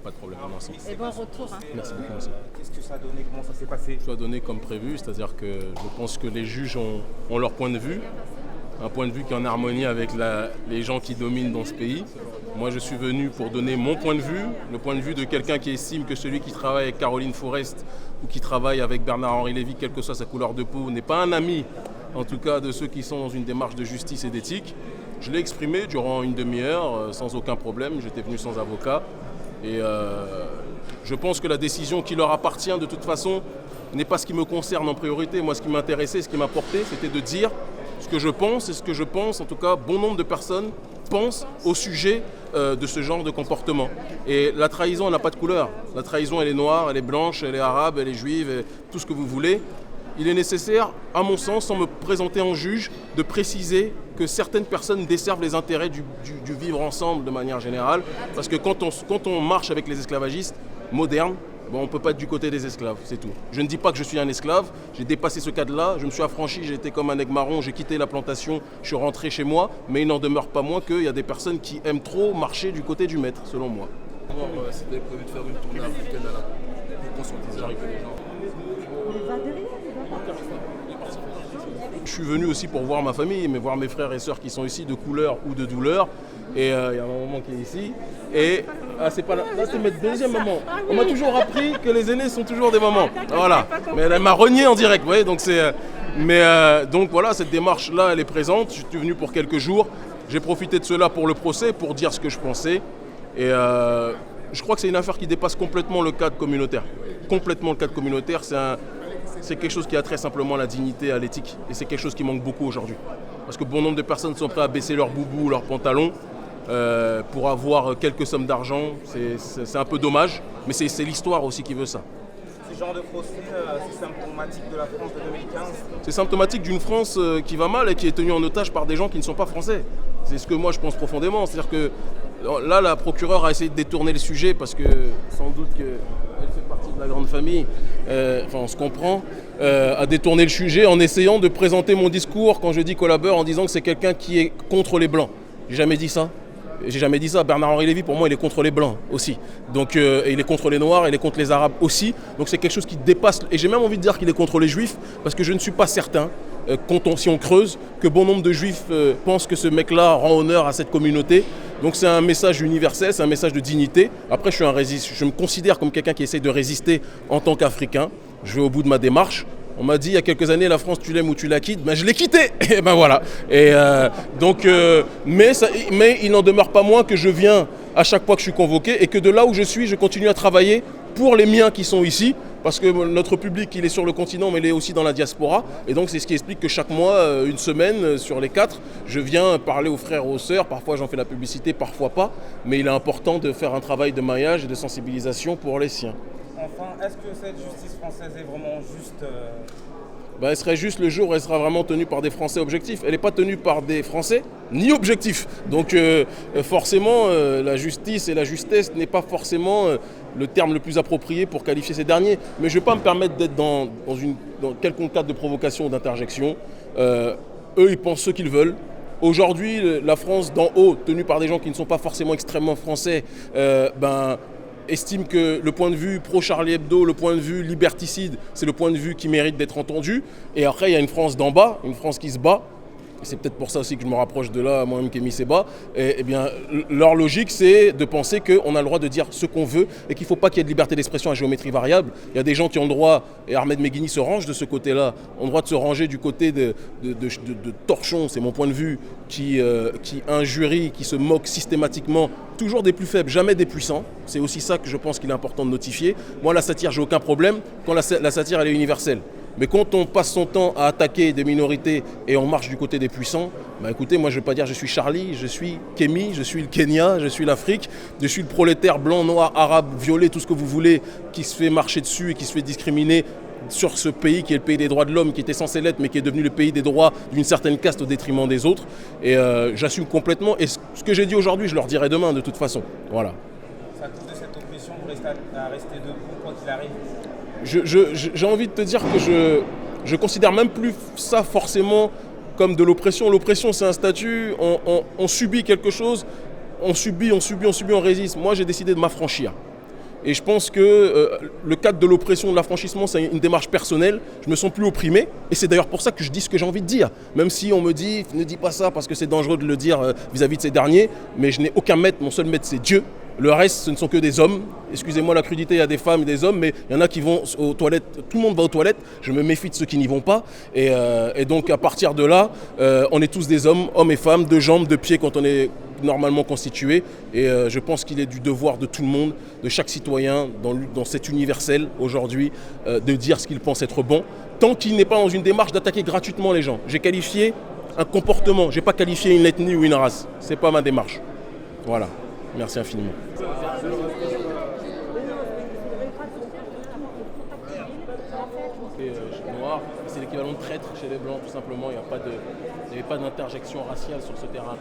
pas de problème. Merci. Et bon retour. Merci beaucoup. Merci. Qu'est-ce que ça a donné? Comment ça s'est passé? Ça a donné comme prévu, c'est-à-dire que je pense que les juges ont leur point de vue, un point de vue qui est en harmonie avec les gens qui dominent dans ce pays. Moi, je suis venu pour donner mon point de vue, le point de vue de quelqu'un qui estime que celui qui travaille avec Caroline Forest ou qui travaille avec Bernard-Henri Lévy, quelle que soit sa couleur de peau, n'est pas un ami, en tout cas de ceux qui sont dans une démarche de justice et d'éthique. Je l'ai exprimé durant une demi-heure, sans aucun problème, j'étais venu sans avocat. Et je pense que la décision qui leur appartient, de toute façon, n'est pas ce qui me concerne en priorité. Moi, ce qui m'intéressait, ce qui m'a porté, c'était de dire ce que je pense, et ce que je pense, en tout cas, bon nombre de personnes pensent au sujet de ce genre de comportement. Et la trahison, elle n'a pas de couleur. La trahison, elle est noire, elle est blanche, elle est arabe, elle est juive, et tout ce que vous voulez. Il est nécessaire, à mon sens, sans me présenter en juge, de préciser que certaines personnes desservent les intérêts du vivre ensemble de manière générale. Parce que quand on marche avec les esclavagistes modernes, on ne peut pas être du côté des esclaves, c'est tout. Je ne dis pas que je suis un esclave, j'ai dépassé ce cadre-là, je me suis affranchi, j'ai été comme un aigle marron, j'ai quitté la plantation, je suis rentré chez moi, mais il n'en demeure pas moins qu'il y a des personnes qui aiment trop marcher du côté du maître, selon moi. C'était prévu de faire une tournée africaine à la pour conscientiser les gens. Je suis venu aussi pour voir ma famille, mais voir mes frères et sœurs qui sont ici de couleur ou de douleur. Et il y a un maman qui est ici. Et c'est pas là. Là, c'est ma deuxième maman. On m'a toujours appris que les aînés sont toujours des mamans. Voilà. Mais elle m'a renié en direct, vous voyez. Donc donc voilà, cette démarche-là, elle est présente. Je suis venu pour quelques jours. J'ai profité de cela pour le procès, pour dire ce que je pensais. Et je crois que c'est une affaire qui dépasse complètement le cadre communautaire. Complètement le cadre communautaire. C'est quelque chose qui a trait simplement à la dignité, à l'éthique. Et c'est quelque chose qui manque beaucoup aujourd'hui. Parce que bon nombre de personnes sont prêtes à baisser leurs boubous, leurs pantalons pour avoir quelques sommes d'argent. C'est un peu dommage, mais c'est l'histoire aussi qui veut ça. Ce genre de procès, c'est symptomatique de la France de 2015? C'est symptomatique d'une France qui va mal et qui est tenue en otage par des gens qui ne sont pas français. C'est ce que moi je pense profondément. C'est-à-dire que là, la procureure a essayé de détourner le sujet parce que sans doute qu'elle fait partie de la grande famille, on se comprend, a détourné le sujet en essayant de présenter mon discours quand je dis collabeur en disant que c'est quelqu'un qui est contre les Blancs. J'ai jamais dit ça. Bernard-Henri Lévy, pour moi, il est contre les Blancs aussi. Donc, il est contre les Noirs, il est contre les Arabes aussi. Donc c'est quelque chose qui dépasse. Et j'ai même envie de dire qu'il est contre les Juifs parce que je ne suis pas certain, si on creuse, que bon nombre de Juifs pensent que ce mec-là rend honneur à cette communauté. Donc c'est un message universel, c'est un message de dignité. Après, je me considère comme quelqu'un qui essaie de résister en tant qu'Africain. Je vais au bout de ma démarche. On m'a dit il y a quelques années, la France, tu l'aimes ou tu la quittes. Je l'ai quittée. Et voilà. Et mais il n'en demeure pas moins que je viens à chaque fois que je suis convoqué et que de là où je suis, je continue à travailler pour les miens qui sont ici. Parce que notre public, il est sur le continent, mais il est aussi dans la diaspora. Et donc, c'est ce qui explique que chaque mois, une semaine sur les 4, je viens parler aux frères, aux sœurs. Parfois, j'en fais la publicité, parfois pas. Mais il est important de faire un travail de maillage et de sensibilisation pour les siens. Enfin, est-ce que cette justice française est vraiment juste Elle serait juste le jour où elle sera vraiment tenue par des Français objectifs. Elle n'est pas tenue par des Français ni objectifs. Donc forcément, la justice et la justesse n'est pas forcément le terme le plus approprié pour qualifier ces derniers. Mais je ne vais pas me permettre d'être dans quelconque cadre de provocation ou d'interjection. Eux, ils pensent ce qu'ils veulent. Aujourd'hui, la France d'en haut, tenue par des gens qui ne sont pas forcément extrêmement français, estime que le point de vue pro-Charlie Hebdo, le point de vue liberticide, c'est le point de vue qui mérite d'être entendu. Et après, il y a une France d'en bas, une France qui se bat. Et c'est peut-être pour ça aussi que je me rapproche de là, moi-même qui ai mis ces bas. Et bien, leur logique, c'est de penser qu'on a le droit de dire ce qu'on veut et qu'il ne faut pas qu'il y ait de liberté d'expression à géométrie variable. Il y a des gens qui ont le droit, et Ahmed Meghini se range de ce côté-là, ont le droit de se ranger du côté de torchons, c'est mon point de vue, qui injurient, qui se moquent systématiquement, toujours des plus faibles, jamais des puissants. C'est aussi ça que je pense qu'il est important de notifier. Moi, la satire, j'ai aucun problème quand la satire, elle est universelle. Mais quand on passe son temps à attaquer des minorités et on marche du côté des puissants, écoutez, moi je ne vais pas dire je suis Charlie, je suis Kémy, je suis le Kenya, je suis l'Afrique, je suis le prolétaire blanc, noir, arabe, violet, tout ce que vous voulez, qui se fait marcher dessus et qui se fait discriminer sur ce pays qui est le pays des droits de l'homme, qui était censé l'être, mais qui est devenu le pays des droits d'une certaine caste au détriment des autres. Et j'assume complètement. Et ce que j'ai dit aujourd'hui, je leur dirai demain de toute façon. Voilà. À cause de cette oppression, vous restez debout quoi qu'il arrive? J'ai envie de te dire que je considère même plus ça forcément comme de l'oppression. L'oppression, c'est un statut, on subit quelque chose, on subit, on résiste. Moi, j'ai décidé de m'affranchir. Et je pense que le cadre de l'oppression, de l'affranchissement, c'est une démarche personnelle. Je me sens plus opprimé. Et c'est d'ailleurs pour ça que je dis ce que j'ai envie de dire. Même si on me dit, ne dis pas ça parce que c'est dangereux de le dire vis-à-vis de ces derniers. Mais je n'ai aucun maître. Mon seul maître, c'est Dieu. Le reste, ce ne sont que des hommes. Excusez-moi la crudité, il y a des femmes et des hommes, mais il y en a qui vont aux toilettes. Tout le monde va aux toilettes. Je me méfie de ceux qui n'y vont pas. Et donc, à partir de là, on est tous des hommes et femmes, de jambes, de pieds quand on est normalement constitué. Et je pense qu'il est du devoir de tout le monde, de chaque citoyen, dans cet universel aujourd'hui, de dire ce qu'il pense être bon, tant qu'il n'est pas dans une démarche d'attaquer gratuitement les gens. J'ai qualifié un comportement, je n'ai pas qualifié une ethnie ou une race. Ce n'est pas ma démarche. Voilà. Merci infiniment. Noir, c'est l'équivalent de traître chez les Blancs, tout simplement. Il n'y avait pas d'interjection raciale sur ce terrain.